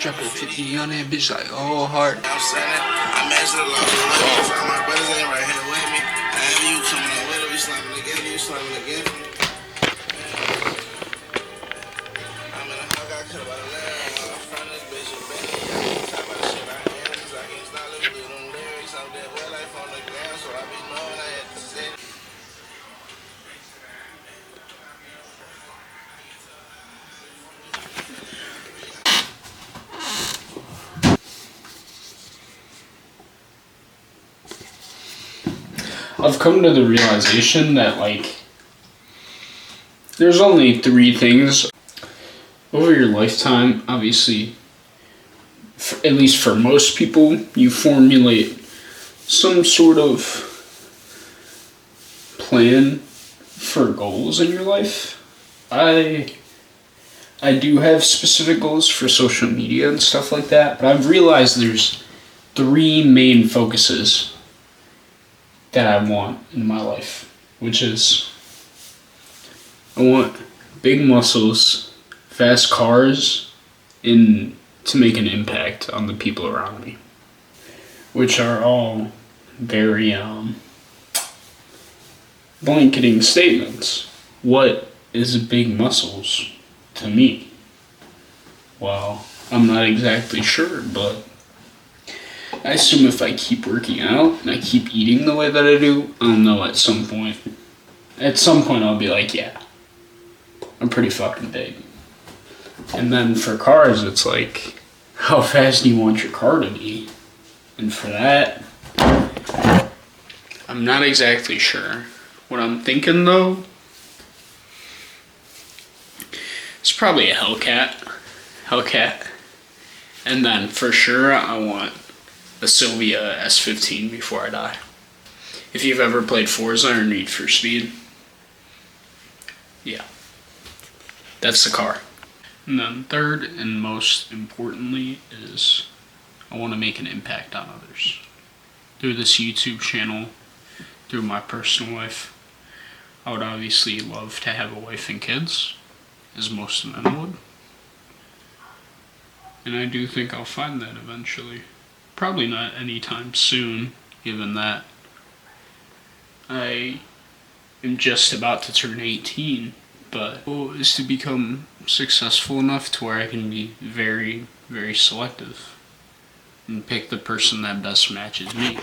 Drop a 50 on that bitch like all hard. I'm saying it. I measured a lot of ways. All my brothers ain't right here with me. I have you coming in with it. We slamming together. You slamming again. I'm in a hug. I could have bought a lyric. I'm front of this bitch. You better. Talk about the shit I am. Cause I can't stop living through them lyrics. I'm dead well life on the ground. So I be knowing I had to say. I've come to the realization that, like, there's only 3 things over your lifetime. Obviously, at least for most people, you formulate some sort of plan for goals in your life. I do have specific goals for social media and stuff like that, but I've realized there's 3 main focuses that I want in my life, which is I want big muscles, fast cars, and to make an impact on the people around me, which are all very blanketing statements. What is big muscles to me? Well, I'm not exactly sure, but I assume if I keep working out and I keep eating the way that I do, I'll know at some point. At some point I'll be like, yeah, I'm pretty fucking big. And then for cars, it's like, how fast do you want your car to be? And for that, I'm not exactly sure. What I'm thinking though, it's probably a Hellcat. And then for sure I want a Silvia S15 before I die. If you've ever played Forza or Need for Speed, yeah, that's the car. And then third and most importantly is I want to make an impact on others. Through this YouTube channel, through my personal life, I would obviously love to have a wife and kids, as most men would. And I do think I'll find that eventually. Probably not anytime soon, given that I am just about to turn 18, but the goal is to become successful enough to where I can be very, very selective and pick the person that best matches me.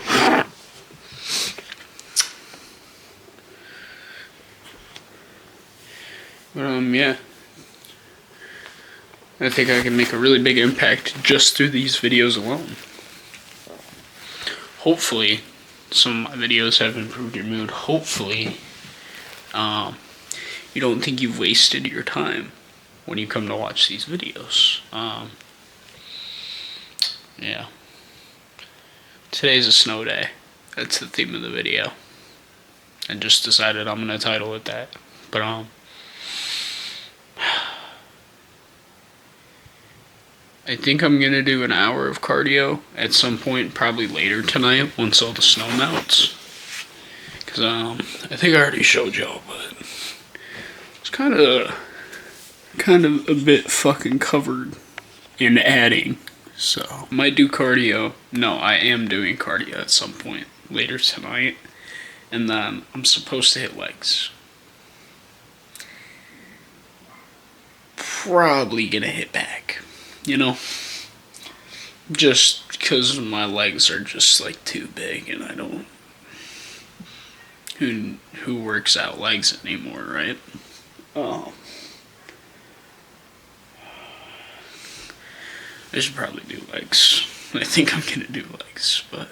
But yeah, I think I can make a really big impact just through these videos alone. Hopefully, some of my videos have improved your mood. Hopefully, you don't think you've wasted your time when you come to watch these videos. Yeah. Today's a snow day. That's the theme of the video. I just decided I'm gonna title it that. But I think I'm gonna do an hour of cardio at some point, probably later tonight, once all the snow melts. Cause I think I already showed y'all, but it's kind of a bit fucking covered in adding. So might do cardio. No, I am doing cardio at some point later tonight, and then I'm supposed to hit legs. Probably gonna hit back. You know, just because my legs are just like too big, and I don't. Who works out legs anymore, right? Oh, I should probably do legs. I think I'm gonna do legs, but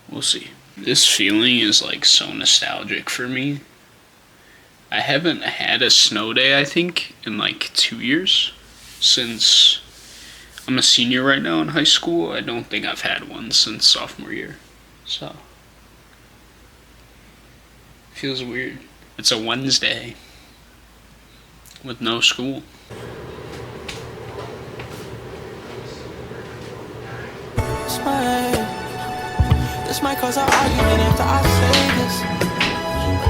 we'll see. This feeling is like so nostalgic for me. I haven't had a snow day, I think, in like 2 years. Since I'm a senior right now in high school, I don't think I've had one since sophomore year. So, feels weird. It's a Wednesday with no school. This might cause an argument after I say this.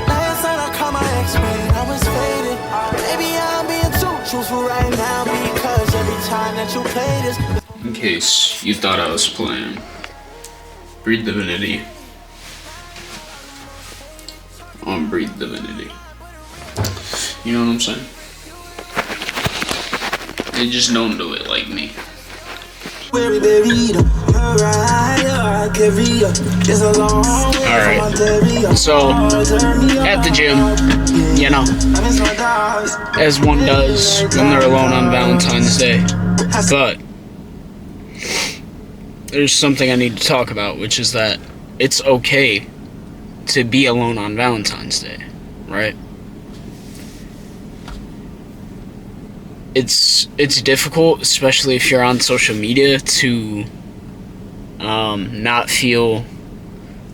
Last night I called my ex, man, I was faded. Maybe I'm being too truthful right now, because every time that you play this. In case you thought I was playing. Breed Divinity. On Breed Divinity. You know what I'm saying? They just don't do it like me. Alright, so at the gym, you know, as one does when they're alone on Valentine's Day. But there's something I need to talk about, which is that it's okay to be alone on Valentine's Day, right? It's difficult, especially if you're on social media, to not feel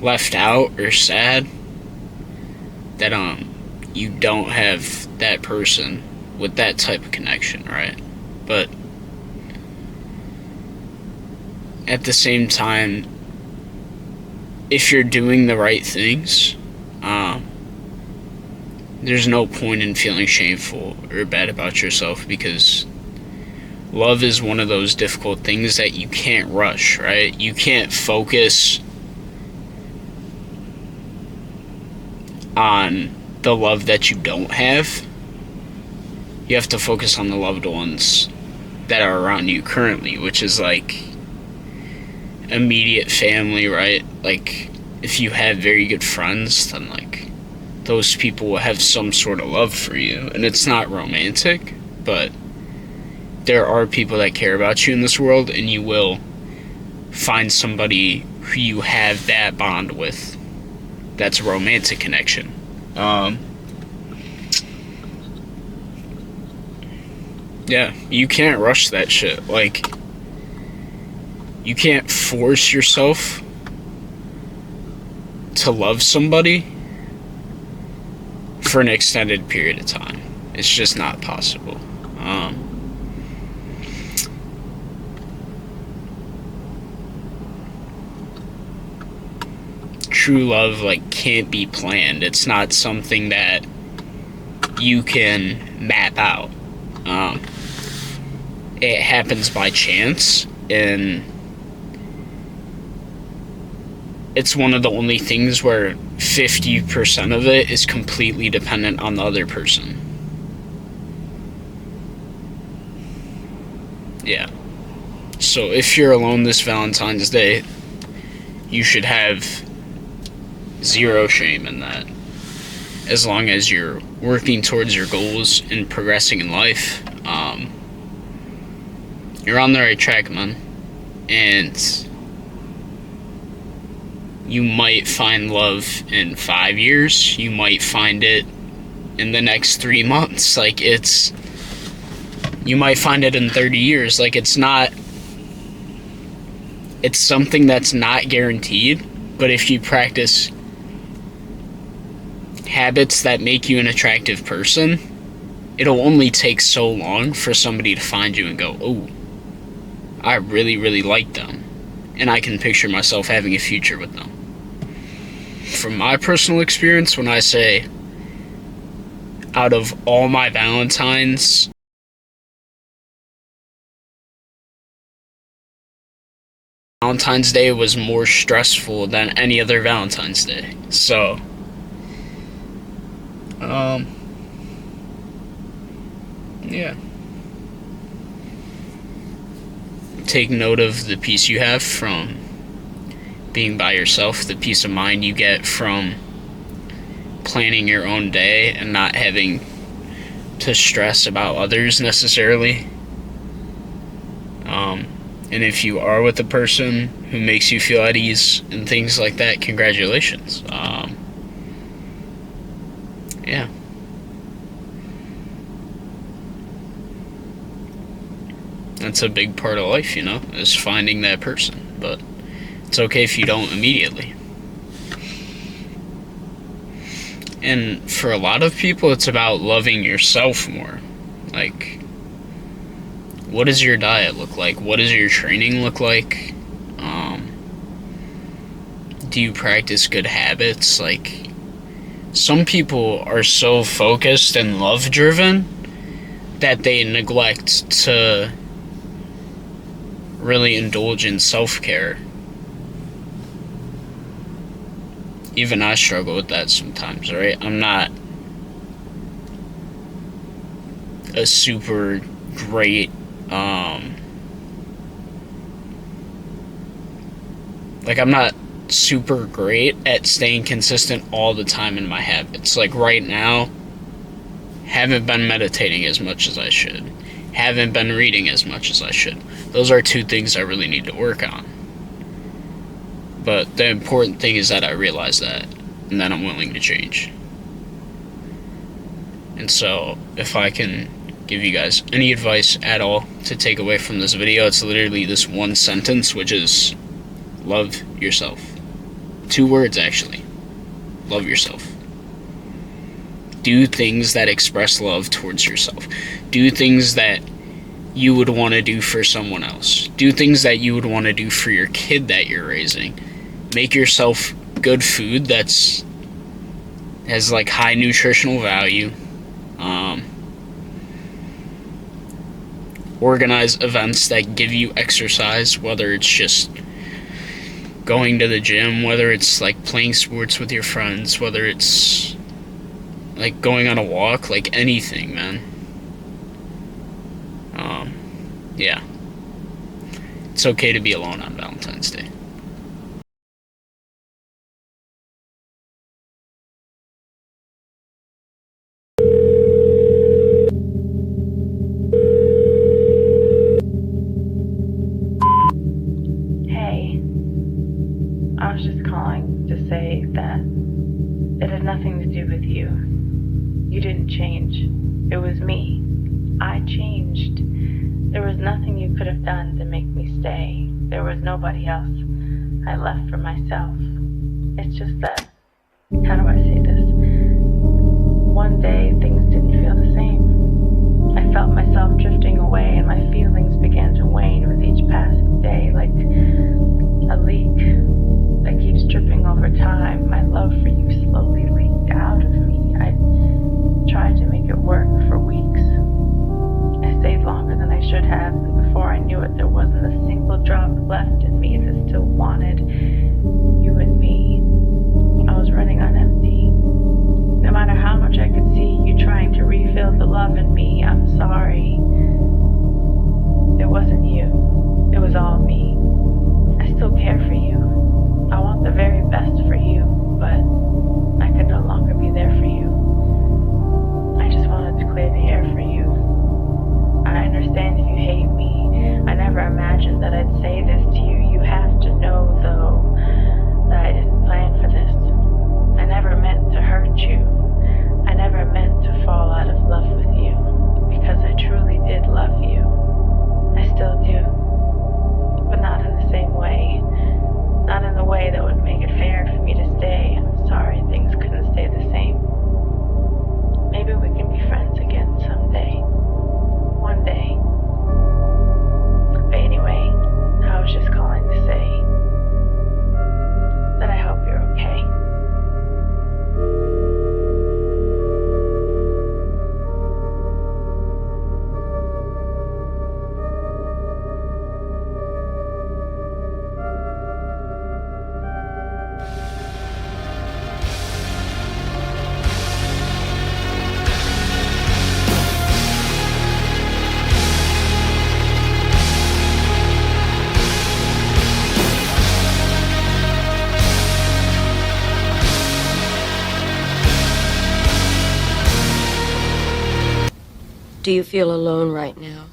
left out or sad that you don't have that person with that type of connection, right? But at the same time, if you're doing the right things, there's no point in feeling shameful or bad about yourself, because love is one of those difficult things that you can't rush, right? You can't focus on the love that you don't have. You have to focus on the loved ones that are around you currently, which is like immediate family, right? Like, if you have very good friends, then like those people will have some sort of love for you. And it's not romantic, but there are people that care about you in this world, and you will find somebody who you have that bond with. That's a romantic connection. Yeah, you can't rush that shit. Like, you can't force yourself to love somebody for an extended period of time. It's just not possible. True love, like, can't be planned. It's not something that you can map out. It happens by chance, and it's one of the only things where 50% of it is completely dependent on the other person. Yeah. So if you're alone this Valentine's Day, you should have zero shame in that. As long as you're working towards your goals and progressing in life, you're on the right track, man. And you might find love in 5 years. You might find it in the next 3 months. Like, you might find it in 30 years. Like, it's something that's not guaranteed. But if you practice habits that make you an attractive person, it'll only take so long for somebody to find you and go, oh, I really, really like them, and I can picture myself having a future with them. From my personal experience, when I say out of all my Valentines, Valentine's Day was more stressful than any other Valentine's Day. So, yeah. Take note of the peace you have from being by yourself, the peace of mind you get from planning your own day and not having to stress about others necessarily. And if you are with a person who makes you feel at ease and things like that, congratulations. Yeah. That's a big part of life, you know, is finding that person. But it's okay if you don't immediately. And for a lot of people, it's about loving yourself more. Like, what does your diet look like? What does your training look like? Do you practice good habits? Like, some people are so focused and love-driven that they neglect to really indulge in self-care. Even I struggle with that sometimes, right? I'm not a super great, like, I'm not super great at staying consistent all the time in my habits. Like, right now, haven't been meditating as much as I should. Haven't been reading as much as I should. Those are two things I really need to work on. But the important thing is that I realize that, and that I'm willing to change. And so, if I can give you guys any advice at all to take away from this video, it's literally this one sentence, which is, love yourself. 2 words, actually. Love yourself. Do things that express love towards yourself. Do things that you would want to do for someone else. Do things that you would want to do for your kid that you're raising. Make yourself good food that's has like high nutritional value. Organize events that give you exercise, whether it's just going to the gym, whether it's like playing sports with your friends, whether it's like going on a walk, like anything, man. Yeah. It's okay to be alone on Valentine's Day. Hey, I was just calling to say that it had nothing to do with you. You didn't change. It was me. I changed. There was nothing you could have done to make me stay. There was nobody else. I left for myself. It's just that, how do I say this? One day, things didn't feel the same. I felt myself drifting away, and my feelings began to wane with each passing day, like a leak that keeps dripping over time. My love for you slowly leaked out of me. I tried to make it work for weeks. I stayed longer than I should have, and before I knew it, there wasn't a single drop left in me that still wanted you and me. I was running on empty. No matter how much I could see you trying to refill the love in me, I'm sorry. It wasn't you. It was all me. I still care for you. I want the very best for you, but I could no longer be there for you. I just wanted to clear the air for you. I understand if you hate me. I never imagined that I'd say this to you. You have to know, though, that I didn't plan for this. I never meant to hurt you. I never meant to fall out of love with you, because I truly did love you. I still do, but not in the same way. Not in the way that would make it fair for me to stay. I'm sorry things couldn't stay the same. Maybe we can be friends again someday. One day. But anyway, I was just calling to say that I hope you're okay. Do you feel alone right now?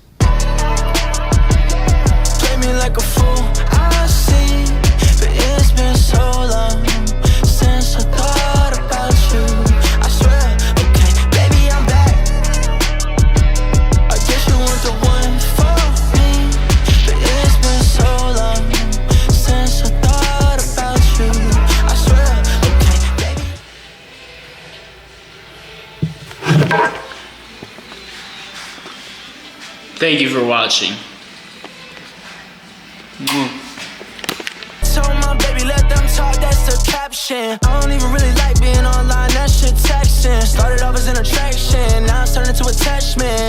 Play me like a fool, I see. But it's been so long since I thought about you. I swear, okay, baby, I'm back. I guess you weren't the one for me. But it's been so long since I thought about you. I swear, okay, baby. Thank you for watching. Told my baby, let them talk, that's the caption. I don't even really like being online, that shit texting. Started off as an attraction, now it's turned into attachment.